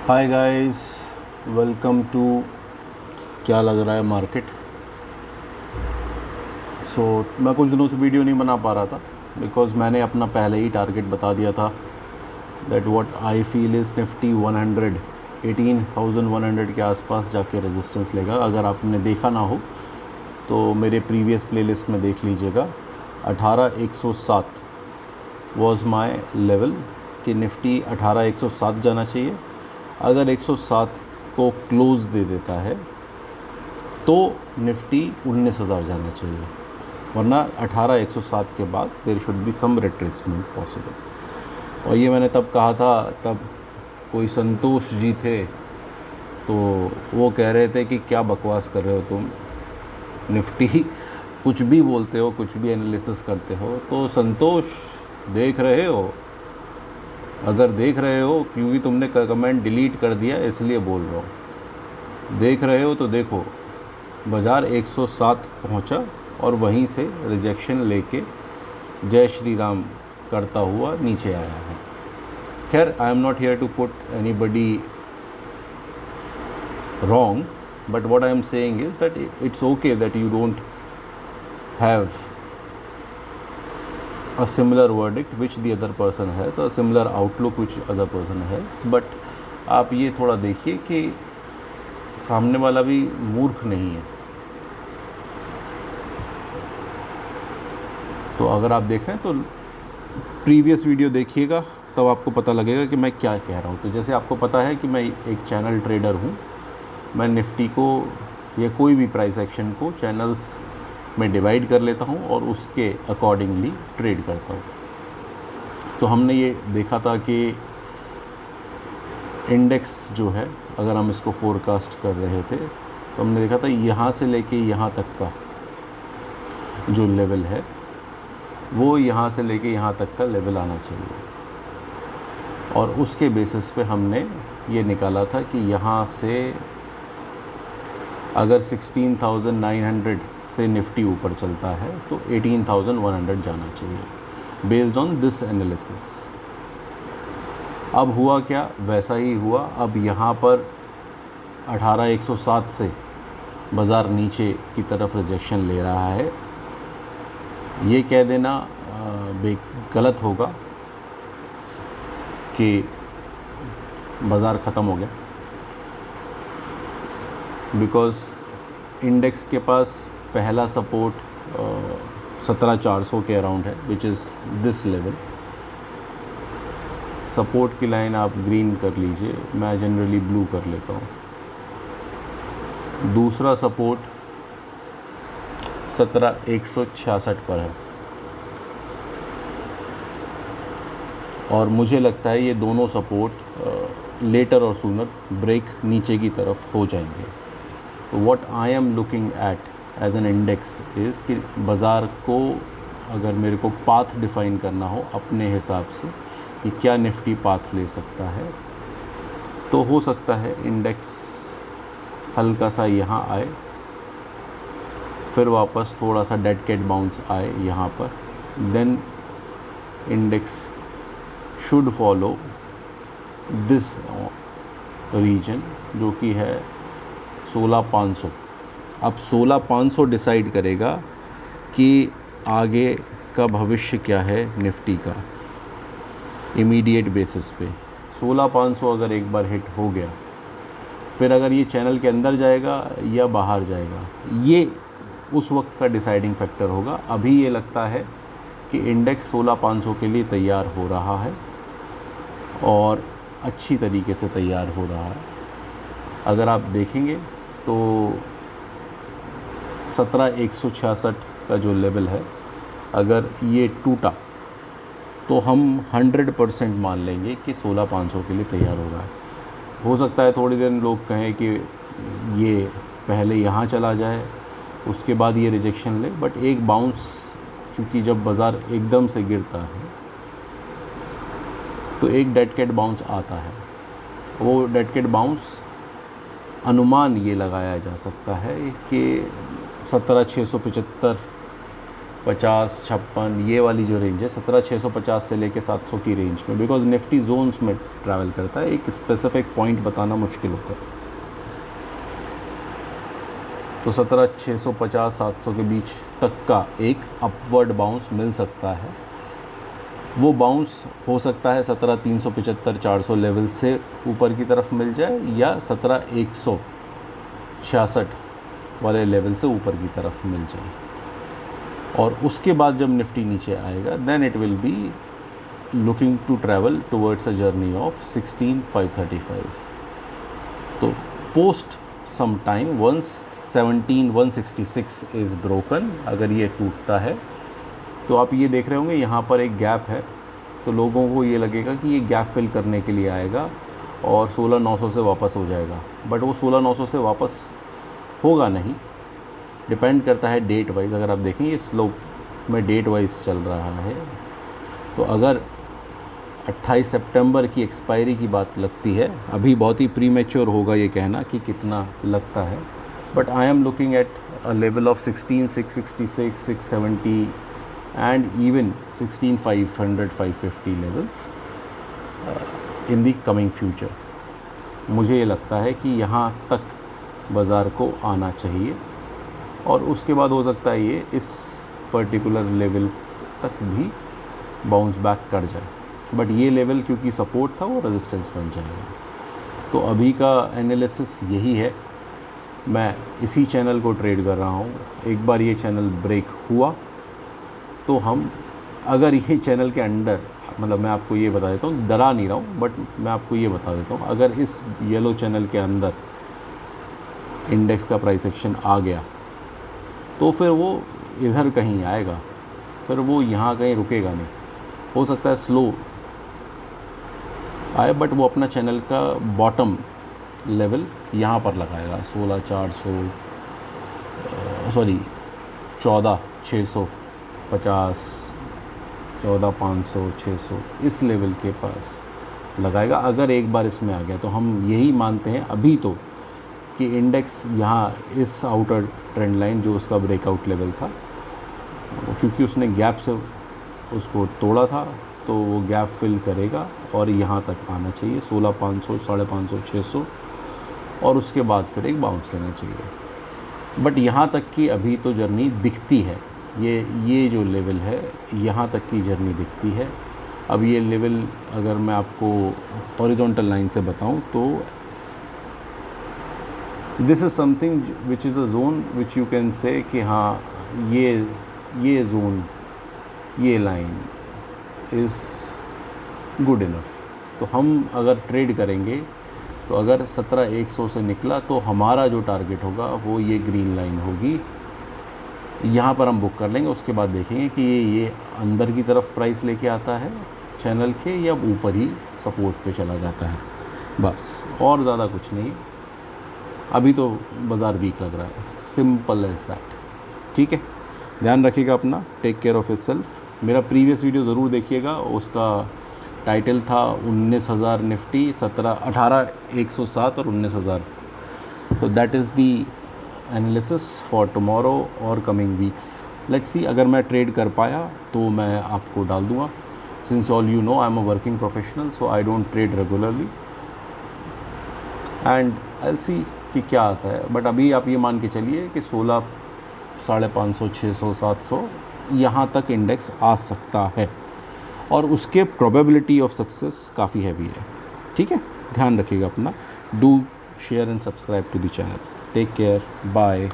Hi guys, welcome to क्या लग रहा है मार्केट। मैं कुछ दिनों से वीडियो नहीं बना पा रहा था बिकॉज़ मैंने अपना पहले ही टारगेट बता दिया था that what I feel is Nifty 100 18,100 के आसपास जाके रेजिस्टेंस लेगा। अगर आपने देखा ना हो तो मेरे प्रीवियस प्लेलिस्ट में देख लीजिएगा। 18,107 वॉज माय लेवल कि निफ्टी 18,107 जाना चाहिए। अगर 107 को क्लोज़ दे देता है तो निफ्टी 19,000 जाना चाहिए, वरना 18,107 के बाद there should be some retracement possible. और ये मैंने तब कहा था, तब कोई संतोष जी थे तो वो कह रहे थे कि क्या बकवास कर रहे हो तुम, निफ्टी कुछ भी बोलते हो, कुछ भी एनालिसिस करते हो। तो संतोष, देख रहे हो? अगर देख रहे हो, क्योंकि तुमने कमेंट डिलीट कर दिया इसलिए बोल रहा हूँ, देख रहे हो तो देखो, बाज़ार 107 पहुँचा और वहीं से रिजेक्शन लेके जय श्री राम करता हुआ नीचे आया है। खैर, I am not here to put anybody wrong, but what I am saying is that it's okay that you don't have a similar verdict which the other person has, a similar outlook which other person has, but आप ये थोड़ा देखिए कि सामने वाला भी मूर्ख नहीं है। तो अगर आप देख रहे हैं तो प्रीवियस वीडियो देखिएगा, तब आपको पता लगेगा कि मैं क्या कह रहा हूँ। तो जैसे आपको पता है कि मैं एक चैनल ट्रेडर हूँ, मैं निफ्टी को या कोई भी प्राइस एक्शन को चैनल्स में डिवाइड कर लेता हूँ और उसके अकॉर्डिंगली ट्रेड करता हूँ। तो हमने ये देखा था कि इंडेक्स जो है, अगर हम इसको फोरकास्ट कर रहे थे तो हमने देखा था यहाँ से लेके यहाँ तक का जो लेवल है वो यहाँ से लेके यहाँ तक का लेवल आना चाहिए, और उसके बेसिस पे हमने ये निकाला था कि यहाँ से अगर 16,900 से निफ्टी ऊपर चलता है तो 18,100 जाना चाहिए बेस्ड ऑन दिस एनालिसिस। अब हुआ क्या? वैसा ही हुआ। अब यहाँ पर 18,107 से बाज़ार नीचे की तरफ रिजेक्शन ले रहा है। ये कह देना गलत होगा कि बाज़ार ख़त्म हो गया, बिकॉज़ इंडेक्स के पास पहला सपोर्ट 17,400 के अराउंड है, which is this level. Support की लाइन आप ग्रीन कर लीजिए, मैं जनरली ब्लू कर लेता हूँ। दूसरा सपोर्ट 17,166 पर है, और मुझे लगता है ये दोनों सपोर्ट लेटर और सूनर ब्रेक नीचे की तरफ हो जाएंगे। तो what I am looking at as an index is कि बाज़ार को अगर मेरे को पाथ डिफ़ाइन करना हो अपने हिसाब से कि क्या निफ्टी पाथ ले सकता है, तो हो सकता है इंडेक्स हल्का सा यहाँ आए, फिर वापस थोड़ा सा डेड कैट बाउंस आए यहाँ पर, then index should follow this region जो कि है 16,500। अब 16,500 डिसाइड करेगा कि आगे का भविष्य क्या है निफ्टी का इमीडिएट बेसिस पे। 16,500 अगर एक बार हिट हो गया, फिर अगर ये चैनल के अंदर जाएगा या बाहर जाएगा, ये उस वक्त का डिसाइडिंग फैक्टर होगा। अभी ये लगता है कि इंडेक्स 16,500 के लिए तैयार हो रहा है और अच्छी तरीके से तैयार हो रहा है। अगर आप देखेंगे तो 17,166 का जो लेवल है, अगर ये टूटा तो हम 100% मान लेंगे कि 16,500 के लिए तैयार हो रहा है। हो सकता है थोड़ी देर लोग कहें कि ये पहले यहाँ चला जाए उसके बाद ये रिजेक्शन ले, बट एक बाउंस, क्योंकि जब बाज़ार एकदम से गिरता है तो एक डेड कैट बाउंस आता है। वो डेड कैट बाउंस अनुमान ये लगाया जा सकता है कि 17,675 50, 56 ये वाली जो रेंज है 17,650 से लेके 700 की रेंज में, बिकॉज निफ्टी जोन्स में ट्रैवल करता है, एक स्पेसिफिक पॉइंट बताना मुश्किल होता है। तो 17,650 700 के बीच तक का एक अपवर्ड बाउंस मिल सकता है। वो बाउंस हो सकता है 17,375 400 लेवल से ऊपर की तरफ मिल जाए, या 17,166 वाले लेवल से ऊपर की तरफ मिल जाए। और उसके बाद जब निफ्टी नीचे आएगा then it will be looking to travel towards a journey of 16,535। तो post some time once 17,166 is broken, अगर ये टूटता है तो आप ये देख रहे होंगे यहाँ पर एक गैप है, तो लोगों को ये लगेगा कि ये गैप फिल करने के लिए आएगा और 16,900 से वापस हो जाएगा, बट वो 16,900 से वापस होगा नहीं। डिपेंड करता है डेट वाइज। अगर आप देखें ये स्लोप में डेट वाइज चल रहा है, तो अगर 28 सितंबर की एक्सपायरी की बात लगती है, अभी बहुत ही प्रीमेच्योर होगा ये कहना कि कितना लगता है, but I am looking at a level of 16,666 670 and even 16,500 550 levels in the coming future। मुझे ये लगता है कि यहाँ तक बाज़ार को आना चाहिए और उसके बाद हो सकता है ये इस पर्टिकुलर लेवल तक भी बाउंस बैक कर जाए, बट ये लेवल क्योंकि सपोर्ट था वो रेजिस्टेंस बन जाएगा। तो अभी का एनालिसिस यही है। मैं इसी चैनल को ट्रेड कर रहा हूँ। एक बार ये चैनल ब्रेक हुआ तो हम, अगर ये चैनल के अंडर, मतलब मैं आपको ये बता देता हूँ, डरा नहीं रहा हूँ, बट मैं आपको ये बता देता हूँ, अगर इस येलो चैनल के अंदर इंडेक्स का प्राइस एक्शन आ गया तो फिर वो इधर कहीं आएगा, फिर वो यहाँ कहीं रुकेगा नहीं। हो सकता है स्लो आए, बट वो अपना चैनल का बॉटम लेवल यहाँ पर लगाएगा 16,400 सॉरी 14,650 14,500 600 इस लेवल के पास लगाएगा। अगर एक बार इसमें आ गया तो हम यही मानते हैं अभी तो कि इंडेक्स यहाँ इस आउटर ट्रेंड लाइन जो उसका ब्रेकआउट लेवल था, क्योंकि उसने गैप से उसको तोड़ा था, तो वो गैप फिल करेगा और यहाँ तक आना चाहिए 16,500 550 600, और उसके बाद फिर एक बाउंस लेना चाहिए। बट यहाँ तक की अभी तो जर्नी दिखती है, ये जो लेवल है यहाँ तक की जर्नी दिखती है। अब ये लेवल अगर मैं आपको हॉरिजॉन्टल लाइन से बताऊं तो this is something which is a zone which you can say कि हाँ ये जोन, ये लाइन इज़ गुड इनफ। तो हम अगर ट्रेड करेंगे तो अगर 17,100 से निकला तो हमारा जो टारगेट होगा वो ये ग्रीन लाइन होगी, यहाँ पर हम बुक कर लेंगे। उसके बाद देखेंगे कि ये अंदर की तरफ प्राइस लेके आता है चैनल के या ऊपर ही सपोर्ट पे चला जाता है, बस और ज़्यादा कुछ नहीं। अभी तो बाज़ार वीक लग रहा है, सिंपल एज दैट। ठीक है, ध्यान रखिएगा अपना, टेक केयर ऑफ़ योरसेल्फ। मेरा प्रीवियस वीडियो ज़रूर देखिएगा, उसका टाइटल था 19,000 निफ्टी, 18,107 और 19,000। तो that is the analysis for tomorrow और कमिंग वीक्स। लेट्स सी, अगर मैं ट्रेड कर पाया तो मैं आपको डाल दूँगा। Since all you know I am a working professional, so I don't trade regularly and I will see कि क्या आता है। बट अभी आप ये मान के चलिए कि 16,550 600 700 यहाँ तक इंडेक्स आ सकता है और उसके प्रोबेबिलिटी ऑफ सक्सेस काफ़ी हैवी है। ठीक है, ध्यान रखिएगा अपना। Do share and subscribe to the channel. Take care, bye.